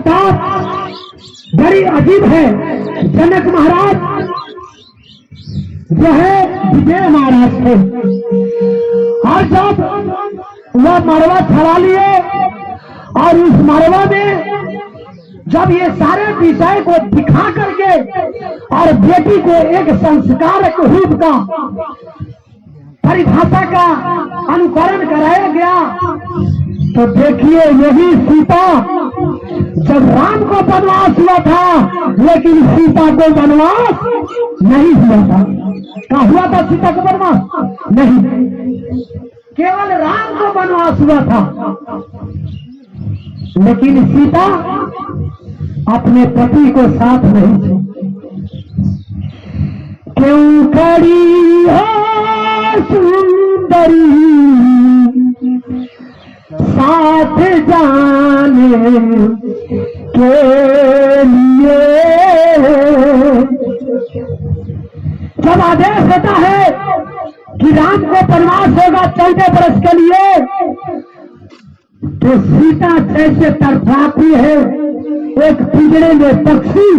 बात बड़ी अजीब है। जनक महाराज जो है विजय महाराज थे, और जब वह मड़वा चढ़ा लिए और उस मड़वा में जब ये सारे विषय को दिखा करके और बेटी को एक संस्कार रूप का परिभाषा का अनुकरण कराया गया, तो देखिए यही सीता, जब राम को वनवास हुआ था लेकिन सीता को वनवास नहीं हुआ था। क्या हुआ था सीता को वनवास? नहीं, केवल राम को वनवास हुआ था। लेकिन सीता अपने पति को साथ नहीं थी। क्यों खड़ी हो सुंदरी साथ जाने के लिए। जब आदेश होता है कि राम को वनवास होगा 14 वर्ष के लिए, तो सीता जैसे तड़पाती है एक पिंजरे में पक्षी,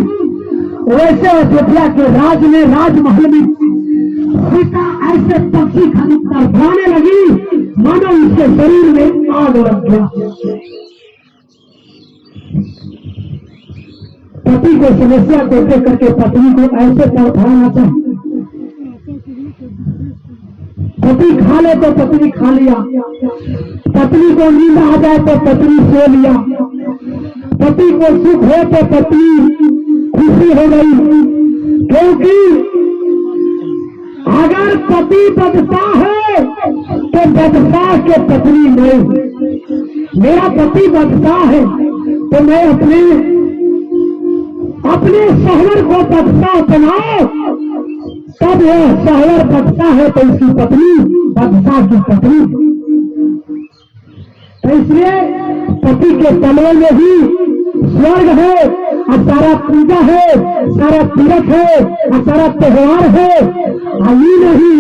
वैसे अयोध्या के राज में, राजमहल में सीता ऐसे पक्षी खाली तड़पाने लगी मानो उसके शरीर में आग लग गया। पति को समस्या को देख करके पत्नी को ऐसे तड़पाना चाहिए। पति खा ले तो पत्नी खा लिया, पत्नी को नींद आ जाए तो पत्नी सो लिया, पति को सुख हो तो पत्नी खुशी हो गई। क्योंकि अगर पति बदता है तो बदता के पत्नी नहीं। मेरा पति बदता है तो मैं अपने शहर को बदता बनाओ, तब यह शहर बदता है तो उसकी पत्नी बदता की पत्नी। तो इसलिए पति के तले में ही स्वर्ग है, और सारा पूजा है, सारा तीर्थ है, और सारा त्योहार है। ये नहीं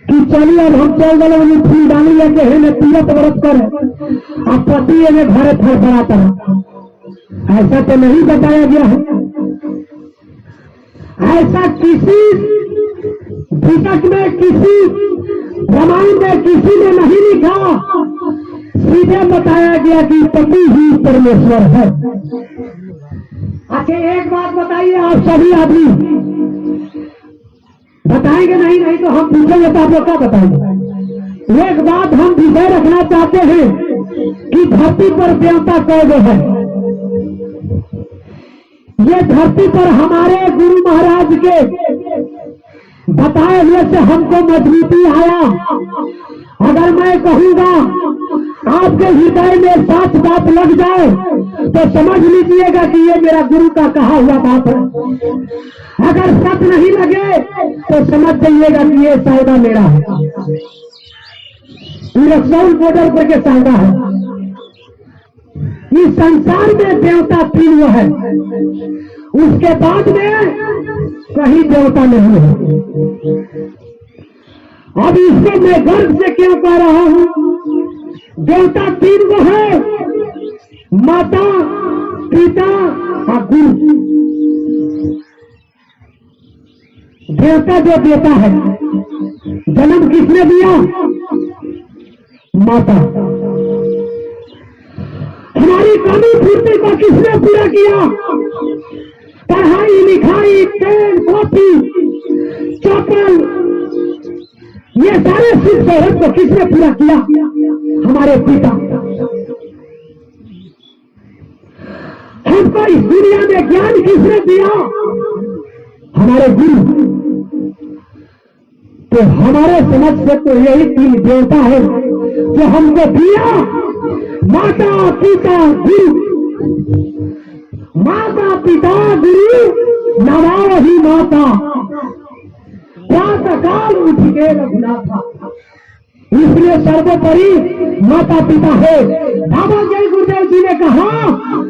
कि चलिए अब हम चल गए फूल डाली लेके है तीर्थ व्रत कर, अब पति में घर फड़फड़ाता है, ऐसा तो नहीं बताया गया है। ऐसा किसी पुस्तक में, किसी रामायण में किसी ने नहीं लिखा। सीधे बताया गया कि पति ही परमेश्वर है। अच्छा एक बात बताइए, आप सभी आदमी बताएंगे? नहीं तो हम पूछेंगे तो आप लोग क्या बताएंगे? एक बात हम विषय रखना चाहते हैं कि धरती पर देवता कौन है। ये धरती पर हमारे गुरु महाराज के बताए हुए से हमको मजबूती आया। अगर मैं कहूंगा आपके हृदय में सच बात लग जाए तो समझ लीजिएगा कि ये मेरा गुरु का कहा हुआ बात है। अगर सच नहीं लगे तो समझ जाइएगा कि ये सौदा मेरा है, रक्सौल बॉर्डर पर के सौदा है। इस संसार में देवता 3 है, उसके बाद में कहीं देवता नहीं है। अब इसको मैं गर्व से क्यों कह रहा हूं? देवता 3 है, माता, पिता और गुरु। देवता जो देता है, जन्म किसने दिया? माता। हमारी कमी पूर्ति को किसने पूरा किया? पढ़ाई लिखाई, पेन, कॉपी, चप्पल, ये सारे सुख सहूलियत को किसने पूरा किया? हमारे पिता। हमको इस दुनिया में ज्ञान किसने दिया? हमारे गुरु। तो हमारे समझ से तो यही 3 देवता है जो हमको दिया, माता, पिता, गुरु। माता, पिता, गुरु, नवा ही माता, प्रातः काल उठ के रघुनाथा। इसलिए सर्वोपरि माता पिता है। बाबा जय गुरुदेव जी ने कहा,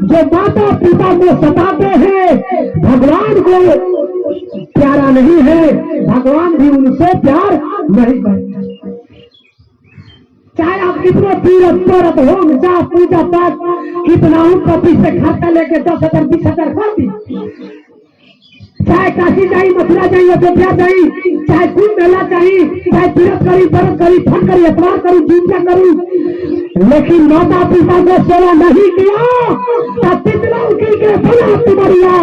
जो माता पिता को सताते हैं भगवान को प्यारा नहीं है, भगवान भी उनसे प्यार नहीं करते। चाहे आप कितना तीरथ व्रत होम जाप पूजा पाठ कितना कॉपी से खाता लेके 10,000 20,000 कर दी, चाहे काशी जाई, मथुरा जाई, अयोध्या जाई, चाहे कुंभ मेला जाई, चाहे तीरथ करी, व्रत करी, फट करी, अखबार करी, पूजा करी, लेकिन माता पिता ने सेवा नहीं किया तब पितरों के बना तुम्हारिया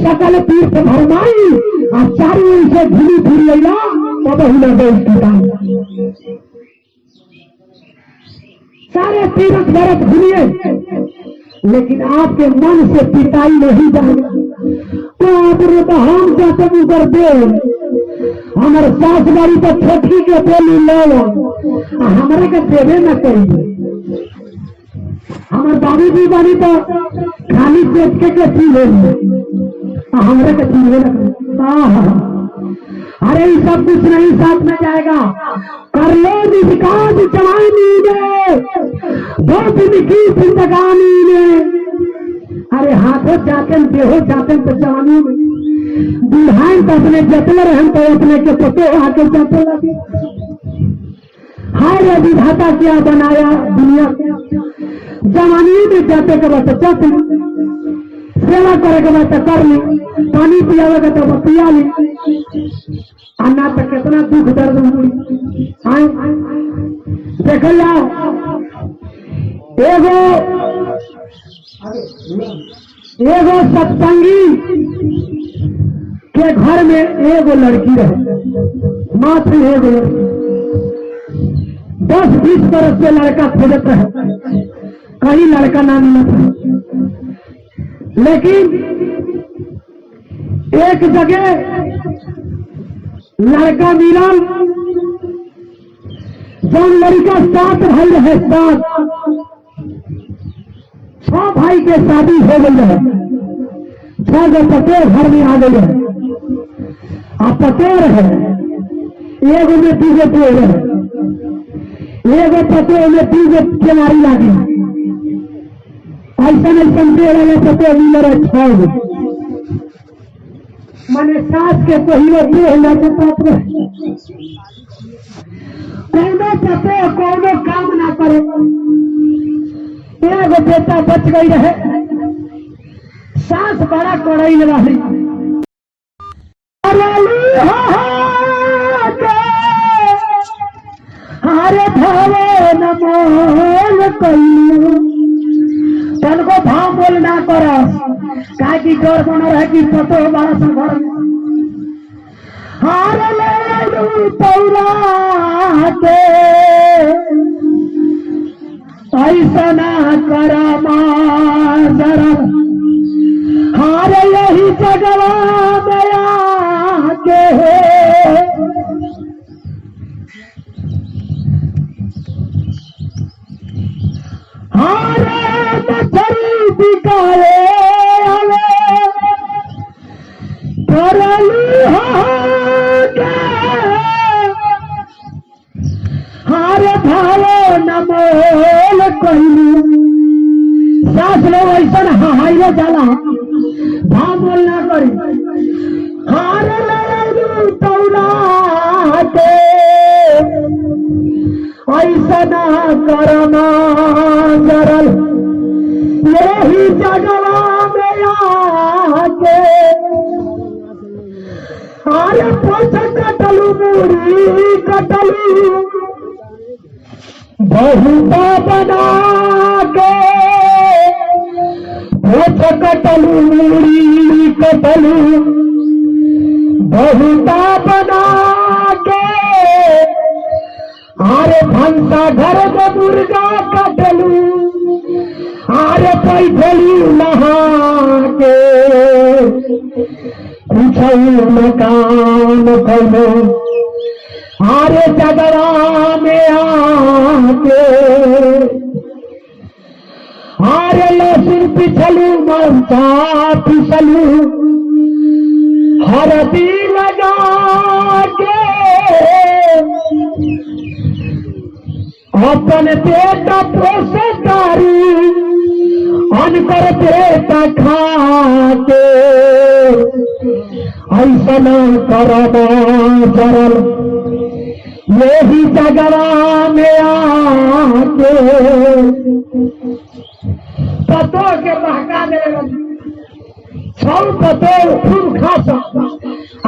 सकल तीर्थ भरमाई और चारों से घूमी फिरी अला तब ही बेइज्जती सारे तीर्थ व्रत घूमिए, लेकिन आपके मन से पिताई नहीं जाएगा तो आप हम जाते उधर दे हमारे सास बारी तो छोटी के बोली लो हमारे के देवे न करिए। हमारे बाबू जी बारी तो खाली पेट के पी ले हमारे के पीवे न अरे ये सब कुछ नहीं साथ में जाएगा। कर लो निष्काज जवानी में दो दिन की जिंदगानी में। अरे हाथों जाते देहो जाते तो जवानी में बुढ़ान तो अपने जतले रहे तो अपने के पते आके जाते लगे। हाय विधाता क्या बनाया दुनिया जवानी में जाते के बाद जाते सेवा करे के बाद कर ली, पानी पियावे तो पिया ली, अन्ना तक कितना दुख दर्द हुई देख जाओ। एगो सत्संगी के घर में एगो लड़की रहे, मात्र एगो 10-20 बरस से लड़का खोजत रहे, कहीं लड़का ना मिलत है, लेकिन एक जगह लड़का मिलल। जब लड़का 7 भाई रहे, 6 भाई के शादी हो गई है, 6 जो पतेर घर में आ गई है। आप पतेर है एगो में 2 पेड़ है, एगो पतेर में 2 बीमारी लगी, ऐसा ऐसा पेड़ वाले पतेर मिल रहे 6 मैंने सास के पहले कोनो पते कोनो काम ना करे। एगो बेटा बच गई रहे, सास बड़ा कड़ाई रही। हरे भावे न मोल तन को भाव बोल ना करो का की डर बना रहे कि पतो बड़ा सा घर हार ले पौला के ऐसा ना करा मार हार यही जगवा गया के हारे मछली बिकाए हारे भावो न मोल कहलू सास लो ऐसा हाइले जाला भाव मोल ना करी। हारे तौला के ऐसा ना करना जरल यही जगवा में आके अरे पोछ कटलू मूड़ी कटलू बहुता बना के पोछ कटलू मूड़ी कटलू बहुता बना के आरे भंसा घर में मुर्गा कटलू आरे पैठली नहा के पूछू मकान कलो आरे जगरा में आके आरे लहसुन पिछलू मरचा पिछलू हरदी लगा के अपन बेटा पोषकारी अनकर बेटा खाते ऐसा न करना जरल यही जगवा में आके पतो के बहका दे छौ पतो खूब खासा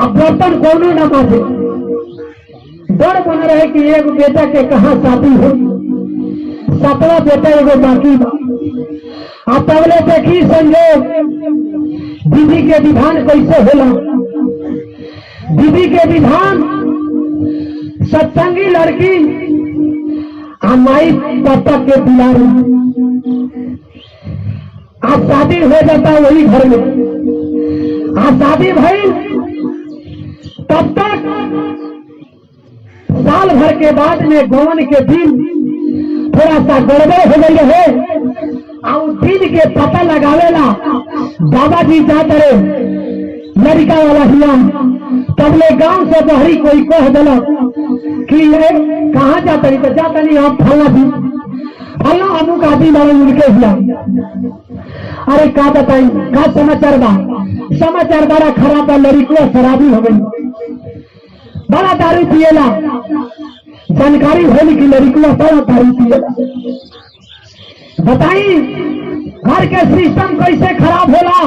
अब बर्तन कोनो न माजे डर बन रहे कि एक बेटा के कहाँ शादी हो, 7वां बेटा एगो बाकी बा। अब पहले देखी संजोग दीदी के विधान कैसे होला। दीदी के विधान सत्संगी लड़की माई पापा के दुलारी, आज शादी हो जाता वही घर में। आज शादी भई तब तक साल भर के बाद में गौन के दिन थोड़ा सा गड़बड़ हो गई है और दिन के पता लगावेला बाबा जी जाते रहे लड़का वाला हिया। तब ले गांव से बहरी कोई कह दिला कि ये कहाँ जाता नहीं, तो जाता नहीं आप फलना भी फलना अमुक आदमी वाले उनके हिया। अरे का बताई का समाचार बा, समाचार बड़ा खराब है, लड़की शराबी हो गई, बड़ा दारू पिएला। जानकारी होली की लड़की बड़ा दारू पिएला। बताई घर के सिस्टम कैसे खराब होला।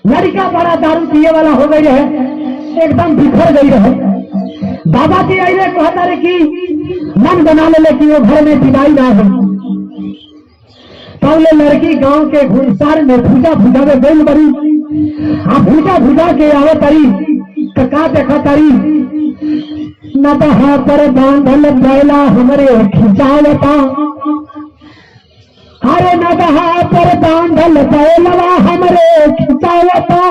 लड़का बड़ा दारू पिए वाला हो गई है, एकदम बिखर गई रहे। बाबा जी अरे कहता रहे कि मन बना ले कि वो घर में विदाई ना हो। पहले लड़की गांव के घुड़सार में भूजा भूजा में गई बड़ी, भूजा भूजा के आवे तरी तो का देखा तरी नदहा पर बांधल बैला हमरे खिंचावता। अरे नदहा पर बांधल बैलवा हमरे खिंचावता।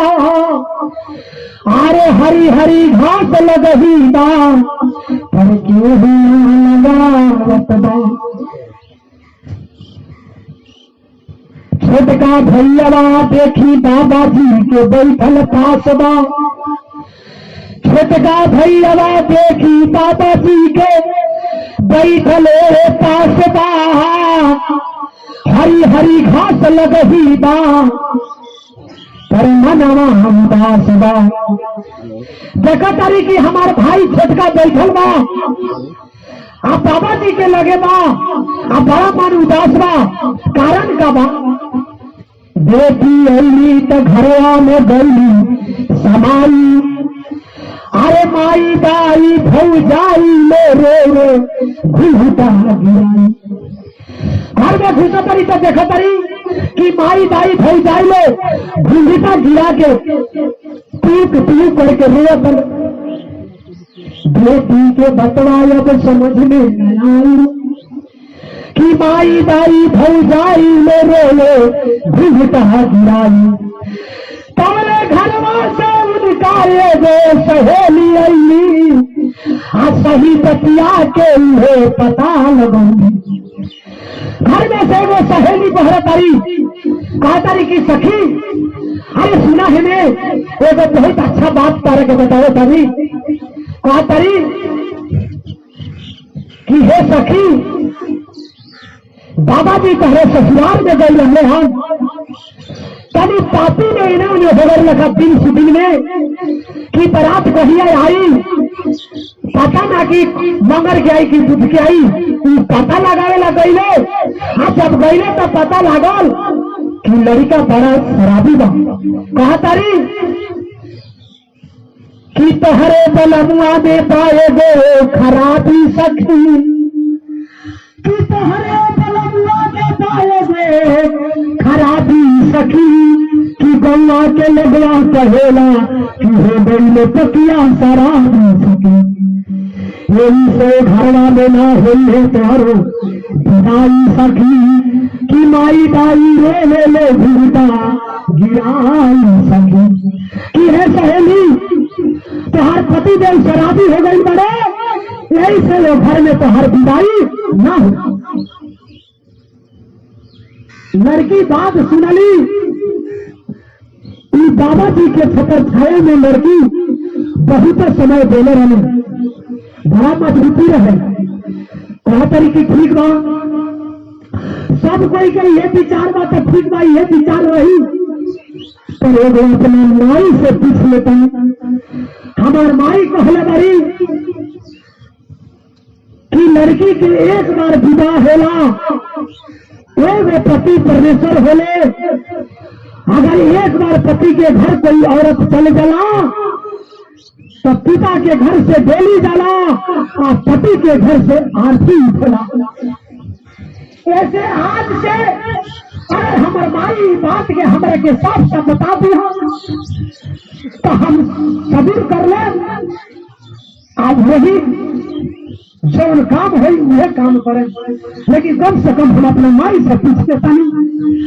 अरे हरी हरी घास लगही बा पर क्यों लगावत बा। छोटका भैया देखी बाबा जी के बैठल पास बा। छोटका भैया देखी बाबा जी के बैठल पास बा। हरी हरी घास लगही बा पर मनवा हम दास बा। देखा तारी कि हमार भाई छोटका बैठल बा, आप बाबा जी के लगे बा, आप बड़ा मन उदास बा। कारण का बा बेटी अली तो घरवा में गई समाई। अरे माई दाई भौजाई मेरे घुटा गिराई। घर में घुसा तरी तो देखा तरी कि माई दाई भौजाई ले घुटा गिरा के पीक पीक करके रोया पर बेटी के बतवाया तो समझ में न आई कि माई दाई भौजाई मेरे घुटा गिराई। तबले घरवा से उनका एगो सहेली अली, सही बतिया के उन्हें पता लगौली। घर में से वो सहेली बहरा तारी कहा तारी की सखी अरे सुना है मैं एगो बहुत अच्छा बात तारे के बताओ तारी। कहा तारी कि हे सखी बाबा जी कहे ससुराल में गई रहे हम तभी पापी ने इन्होंने होकर लगा दिन शूटिंग में कि बारात कहिया आई, पता ना कि मंगर के आई कि दूध के आई, पता लगावे ला गईले। हाँ जब गईले तो पता लागल कि लड़का बड़ा शराबी बा। कहा तारी कि तोहरे बलमुआ में पाए गो खराबी सखी, कि तोहरे बलमुआ में पाए गो खराबी सखी, कि गौवा के लगवा कहेला कि हो गई पकिया शराबी सखी। यही से घरवा में ना होले तारो विदाई सखी, कि माई दाई रे ले घुटा गिराई सखी। कि है सहेली तोहार पति देव शराबी हो गई बड़े, यही से वो घर में तोहार विदाई ना हो। लड़की बात सुनली। बाबा जी के छतर छाया में लड़की बहुत समय बोले रहे, बड़ा मजबूती रहे। कहा तरीके ठीक बा, सब कोई के ये विचार बा तो ठीक बा, ये विचार रही पर एगो अपना माई से पूछ लेता। हमार माई कहले बड़ी लड़की के एक बार विवाह होला, एगो पति परमेश्वर होले। अगर एक बार पति के घर कोई औरत चल जाला तो पिता के घर से डेली जाला और पति के घर से आरती उठला। ऐसे आज से अरे हमारे माई बात के हमारे के साथ साथ बता दी तो हम कबूल कर ले। आज वही जो काम है वह काम करें, लेकिन कम से कम हम अपने माई से पूछते नहीं।